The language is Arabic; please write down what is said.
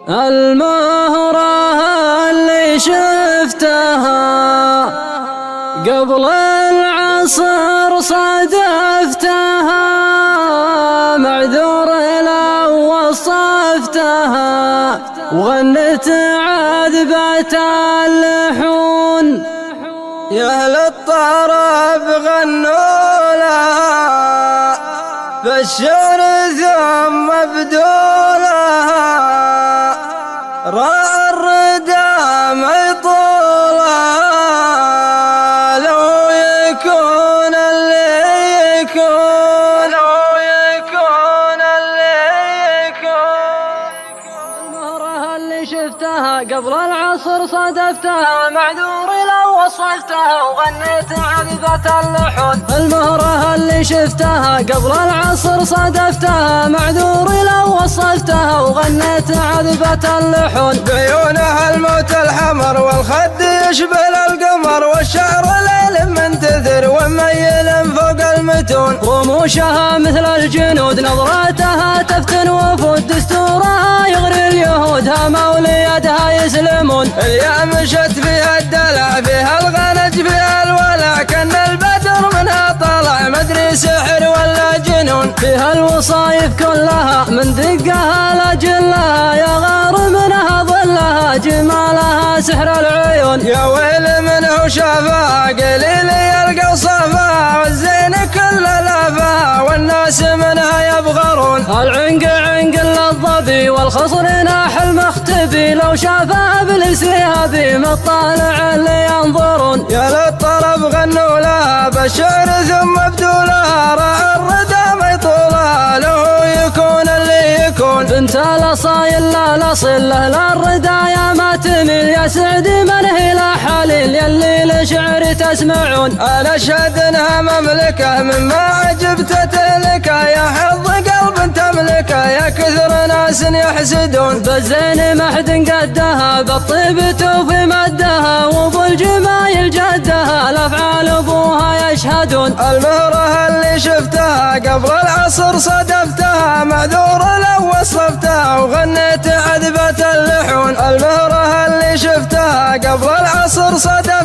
المهرة اللي شفتها قبل العصر صادفتها، معذور لو وصفتها وغنت عذبة اللحون. يا أهل الطرب غنوا لها بالشعر ثم ابدوا لها، راى الردى ما يطولها لو يكون اللي يكون، لو يكون اللي يكون. المهرة اللي شفتها قبل العصر صادفتها، معذور لو وصفتها وغنيت عذبة اللحون. المهرة اللي شفتها قبل العصر صادفتها، معذور لو وصفتها وغنيت عذبة اللحون. بعيونها الموت الحمر والخد يشبه القمر، والشعر ليل منتثر وميل فوق المتون. رموشها مثل الجنود نظراتها تفتن وفود، دستورها يغري اليهود هما وليدها يسلمون. اليا مشت فيها الدلع فيها الغنج فيها الولع، كان البدر منها طلع مدري سحر ولا جنون. فيها الوصايف كلها من دقها لجلها، يا غار منها ظلها جمالها سحر العيون. يا ويل منه شافها قليل يلقى صفا، والزين كل لافا والناس منها يبغرون. العنق عنق الظبي والخصر ناح المختبي، لو شافها بالسيابي مطالع اللي ينظرون. يا للطرب غنوا لها بالشعر ثم ابدوا لها، راى الردى ما يطولها لو يكون اللي يكون. بنت الاصايل لا الاصل له لا الردايا ما تميل، يا سعدي من هي لا حليل يلي لشعر تسمعون. انا اشهد انها مملكه مما عجبت تهلكه، يا حظ قلب تملكه يا كثر ناس يحسدون. بالزين ما حد قدها بالطيب توفي مدها، وابو الجمايل جدها الافعال ابوها يشهدون. المهرة اللي شفتها قبل العصر صادفتها، معذور لو وصفتها وغنيت عذبة اللحون. المهرة اللي شفتها قبل العصر صادفتها